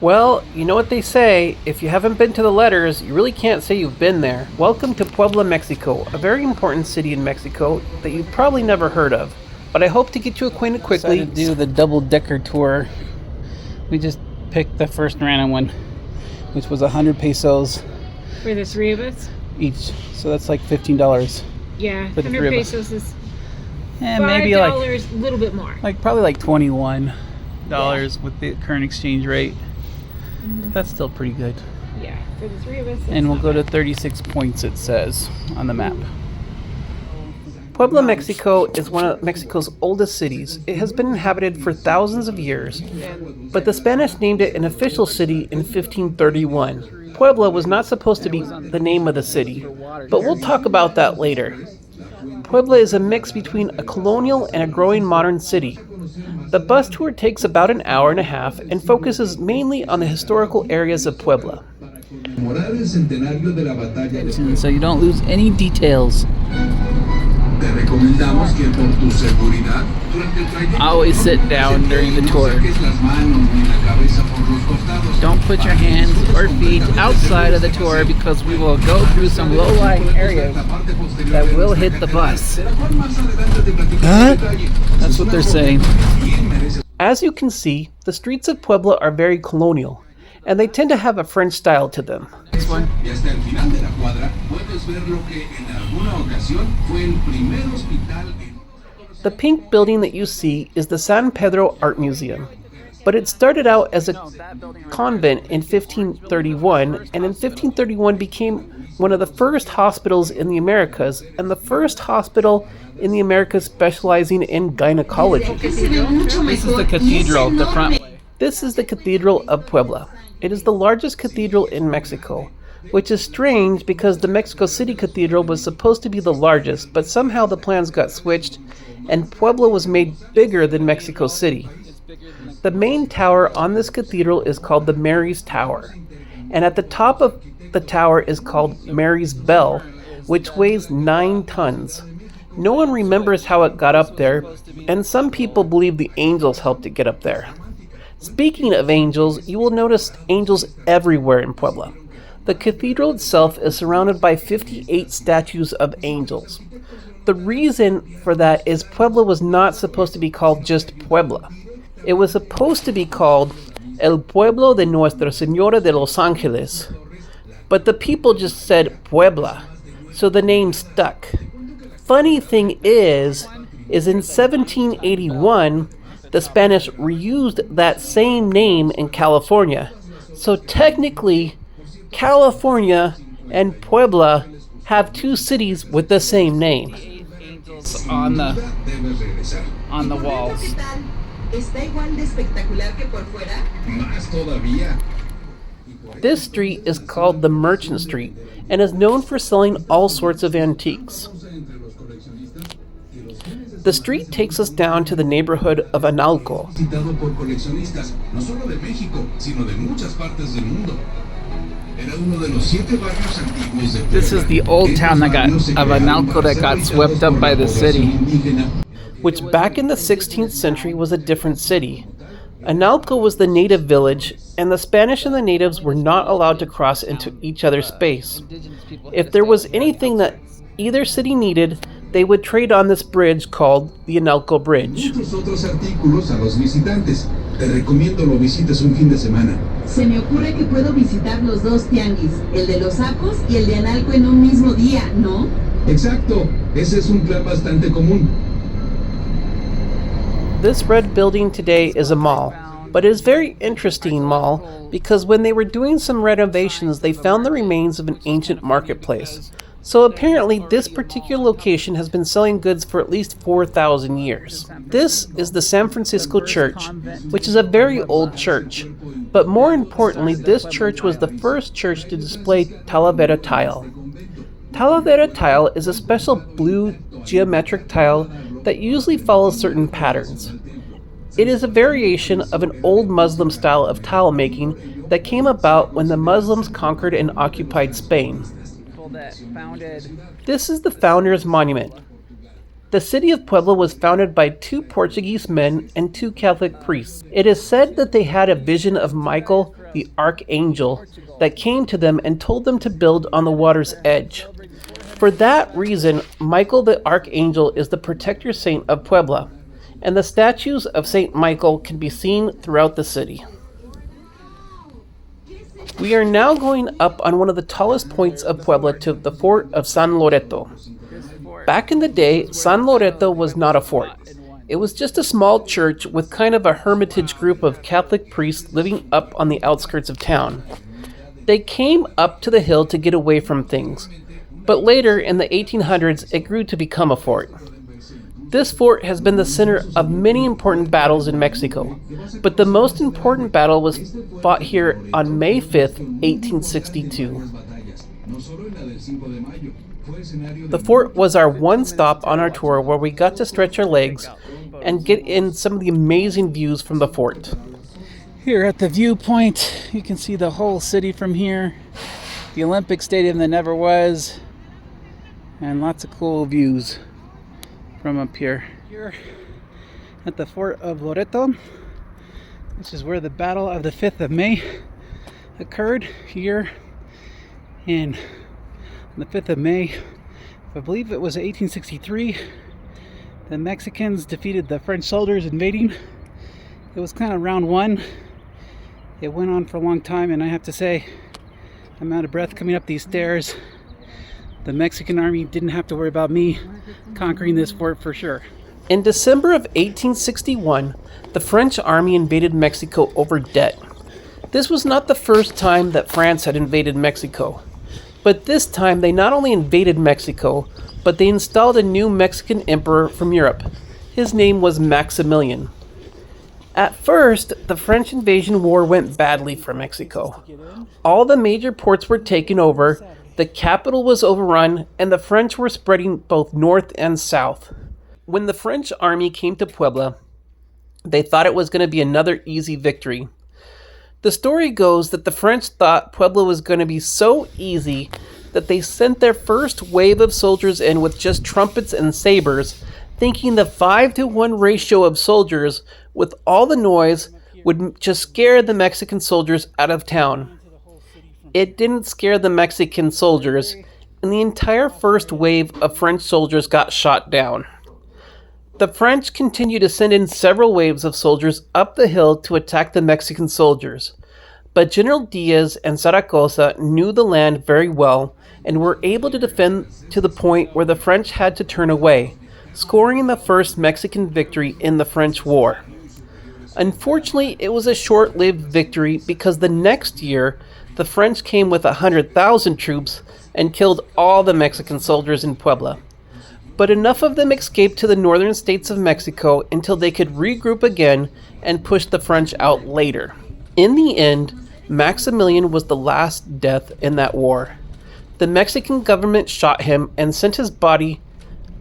Well, you know what they say, if you haven't been to the letters, you really can't say you've been there. Welcome to Puebla, Mexico, a very important city in Mexico that you've probably never heard of. But I hope to get you acquainted quickly. To do the double-decker tour. We just picked the first random one, which was 100 pesos. For the three of us? Each. So that's like $15. Yeah, for the 100 pesos is maybe like $5, a little bit more. Probably like $21 with the current exchange rate. That's still pretty good. Yeah, for the three of us. And we'll go to 36 points, it says on the map. Puebla, Mexico is one of Mexico's oldest cities. It has been inhabited for thousands of years, but the Spanish named it an official city in 1531. Puebla was not supposed to be the name of the city, but we'll talk about that later. Puebla is a mix between a colonial and a growing modern city. The bus tour takes about an hour and a half and focuses mainly on the historical areas of Puebla. So you don't lose any details. Always sit down during the tour. Don't put your hands or feet outside of the tour because we will go through some low-lying areas that will hit the bus. Huh? That's what they're saying. As you can see, the streets of Puebla are very colonial, and they tend to have a French style to them. Next one. The pink building that you see is the San Pedro Art Museum, but it started out as a convent in 1531, and in 1531 became one of the first hospitals in the Americas, and the first hospital in the Americas specializing in gynecology. This is the cathedral, the front. This is the Cathedral of Puebla. It is the largest cathedral in Mexico, which is strange because the Mexico City Cathedral was supposed to be the largest, but somehow the plans got switched, and Puebla was made bigger than Mexico City. The main tower on this cathedral is called the Mary's Tower, and at the top of the tower is called Mary's Bell, which weighs 9 tons. No one remembers how it got up there, and some people believe the angels helped it get up there. Speaking of angels, you will notice angels everywhere in Puebla. The cathedral itself is surrounded by 58 statues of angels. The reason for that is Puebla was not supposed to be called just Puebla. It was supposed to be called El Pueblo de Nuestra Señora de Los Ángeles, but the people just said Puebla, so the name stuck. Funny thing is in 1781, the Spanish reused that same name in California. So technically, California and Puebla have two cities with the same name. Angels on the walls. This street is called the Merchant Street and is known for selling all sorts of antiques. The street takes us down to the neighborhood of Analco. This is the old town of Analco that got swept up by the city. Which back in the 16th century was a different city. Analco was the native village, and the Spanish and the natives were not allowed to cross into each other's space. If there was anything that either city needed, they would trade on this bridge called the Analco Bridge. Se me ocurre que puedo visitar los dos tianguis, el de los sapos y el de Analco en un mismo día, ¿no? Exacto, ese es un plan bastante común. This red building today is a mall, but it is a very interesting mall because when they were doing some renovations, they found the remains of an ancient marketplace. So apparently this particular location has been selling goods for at least 4,000 years. This is the San Francisco Church, which is a very old church. But more importantly, this church was the first church to display Talavera tile. Talavera tile is a special blue geometric tile that usually follows certain patterns. It is a variation of an old Muslim style of tile making that came about when the Muslims conquered and occupied Spain. This is the Founders Monument. The city of Puebla was founded by 2 Portuguese men and 2 Catholic priests. It is said that they had a vision of Michael the archangel, that came to them and told them to build on the water's edge. For that reason, Michael the Archangel is the protector saint of Puebla, and the statues of Saint Michael can be seen throughout the city. We are now going up on one of the tallest points of Puebla to the fort of San Loreto. Back in the day, San Loreto was not a fort. It was just a small church with kind of a hermitage group of Catholic priests living up on the outskirts of town. They came up to the hill to get away from things, but later in the 1800s it grew to become a fort. This fort has been the center of many important battles in Mexico, but the most important battle was fought here on May 5th, 1862. The fort was our one stop on our tour where we got to stretch our legs and get in some of the amazing views from the fort. Here at the viewpoint, you can see the whole city from here, the Olympic Stadium that never was, and lots of cool views from up here. Here at the fort of Loreto, this is where the Battle of the 5th of May occurred here on the 5th of May. I believe it was 1863. The Mexicans defeated the French soldiers invading. It was kind of round one. It went on for a long time, and I have to say, I'm out of breath coming up these stairs. The Mexican army didn't have to worry about me conquering this fort for sure. In December of 1861, the French army invaded Mexico over debt. This was not the first time that France had invaded Mexico, but this time they not only invaded Mexico, but they installed a new Mexican emperor from Europe. His name was Maximilian. At first, the French invasion war went badly for Mexico. All the major ports were taken over, the capital was overrun, and the French were spreading both north and south. When the French army came to Puebla, they thought it was going to be another easy victory. The story goes that the French thought Puebla was going to be so easy that they sent their first wave of soldiers in with just trumpets and sabers, thinking the 5-to-1 ratio of soldiers with all the noise would just scare the Mexican soldiers out of town. It didn't scare the Mexican soldiers, and the entire first wave of French soldiers got shot down. The French continued to send in several waves of soldiers up the hill to attack the Mexican soldiers, but General Diaz and Zaragoza knew the land very well and were able to defend to the point where the French had to turn away, scoring the first Mexican victory in the French War. Unfortunately, it was a short-lived victory because the next year, the French came with 100,000 troops and killed all the Mexican soldiers in Puebla. But enough of them escaped to the northern states of Mexico until they could regroup again and push the French out later. In the end, Maximilian was the last death in that war. The Mexican government shot him and sent his body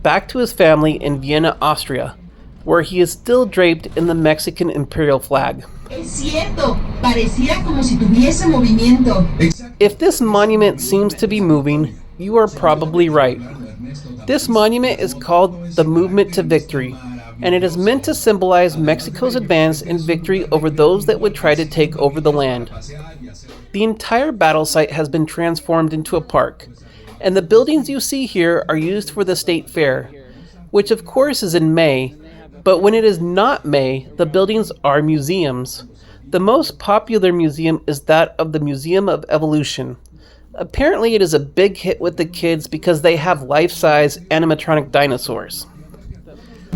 back to his family in Vienna, Austria, where he is still draped in the Mexican imperial flag. Es cierto, parecía como si tuviese movimiento. If this monument seems to be moving, you are probably right. This monument is called the Movement to Victory, and it is meant to symbolize Mexico's advance in victory over those that would try to take over the land. The entire battle site has been transformed into a park, and the buildings you see here are used for the state fair, which of course is in May, but when it is not May, the buildings are museums. The most popular museum is that of the Museum of Evolution. Apparently it is a big hit with the kids because they have life-size animatronic dinosaurs.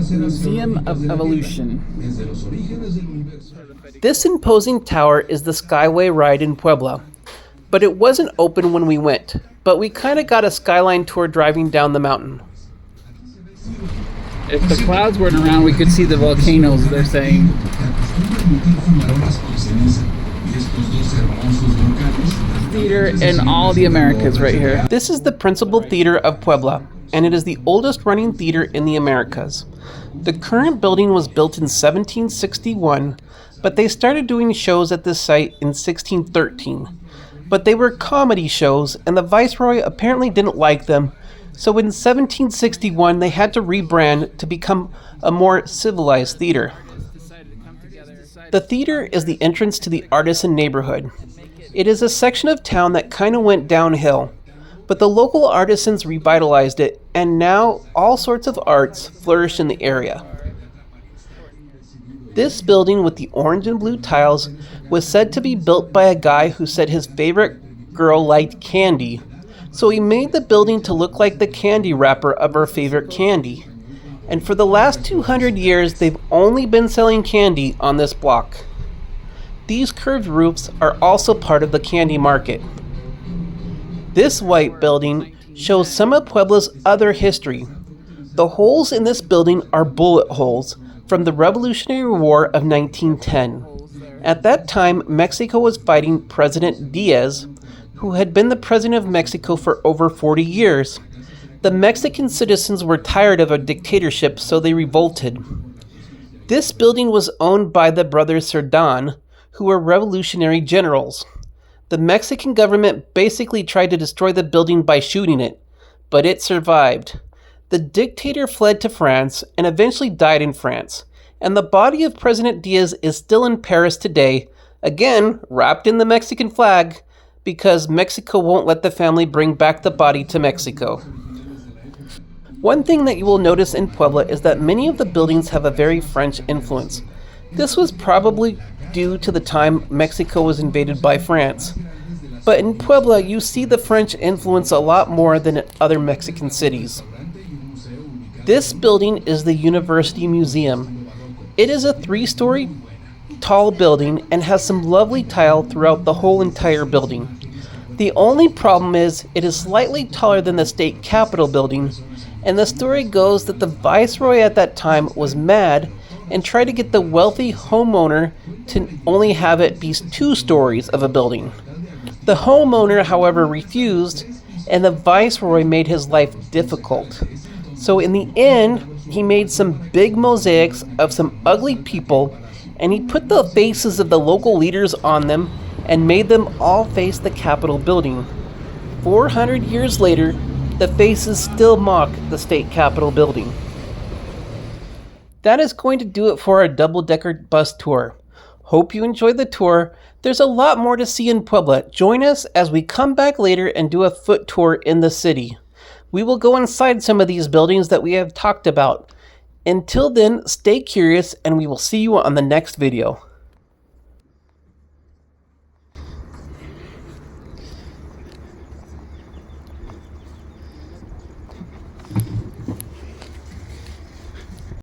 Museum of Evolution. This imposing tower is the Skyway ride in Puebla, but it wasn't open when we went, but we kind of got a skyline tour driving down the mountain. If the clouds weren't around, we could see the volcanoes, they're saying. Theater in all the Americas right here. This is the principal theater of Puebla, and it is the oldest running theater in the Americas. The current building was built in 1761, but they started doing shows at this site in 1613. But they were comedy shows, and the Viceroy apparently didn't like them, so in 1761 they had to rebrand to become a more civilized theater. The theater is the entrance to the artisan neighborhood. It is a section of town that kind of went downhill, but the local artisans revitalized it, and now all sorts of arts flourish in the area. This building with the orange and blue tiles was said to be built by a guy who said his favorite girl liked candy, so he made the building to look like the candy wrapper of her favorite candy. And for the last 200 years, they've only been selling candy on this block. These curved roofs are also part of the candy market. This white building shows some of Puebla's other history. The holes in this building are bullet holes from the Revolutionary War of 1910. At that time, Mexico was fighting President Diaz, who had been the president of Mexico for over 40 years. The Mexican citizens were tired of a dictatorship, so they revolted. This building was owned by the brothers Cerdán, who were revolutionary generals. The Mexican government basically tried to destroy the building by shooting it, but it survived. The dictator fled to France and eventually died in France, and the body of President Diaz is still in Paris today, again wrapped in the Mexican flag, because Mexico won't let the family bring back the body to Mexico. One thing that you will notice in Puebla is that many of the buildings have a very French influence. This was probably due to the time Mexico was invaded by France. But in Puebla, you see the French influence a lot more than in other Mexican cities. This building is the University Museum. It is a 3-story tall building and has some lovely tile throughout the whole entire building. The only problem is it is slightly taller than the state capitol building, and the story goes that the viceroy at that time was mad and tried to get the wealthy homeowner to only have it be 2 stories of a building. The homeowner, however, refused, and the viceroy made his life difficult. So in the end, he made some big mosaics of some ugly people, and he put the faces of the local leaders on them and made them all face the Capitol building. 400 years later, the faces still mock the state Capitol building. That is going to do it for our double-decker bus tour. Hope you enjoyed the tour. There's a lot more to see in Puebla. Join us as we come back later and do a foot tour in the city. We will go inside some of these buildings that we have talked about. Until then, stay curious, and we will see you on the next video.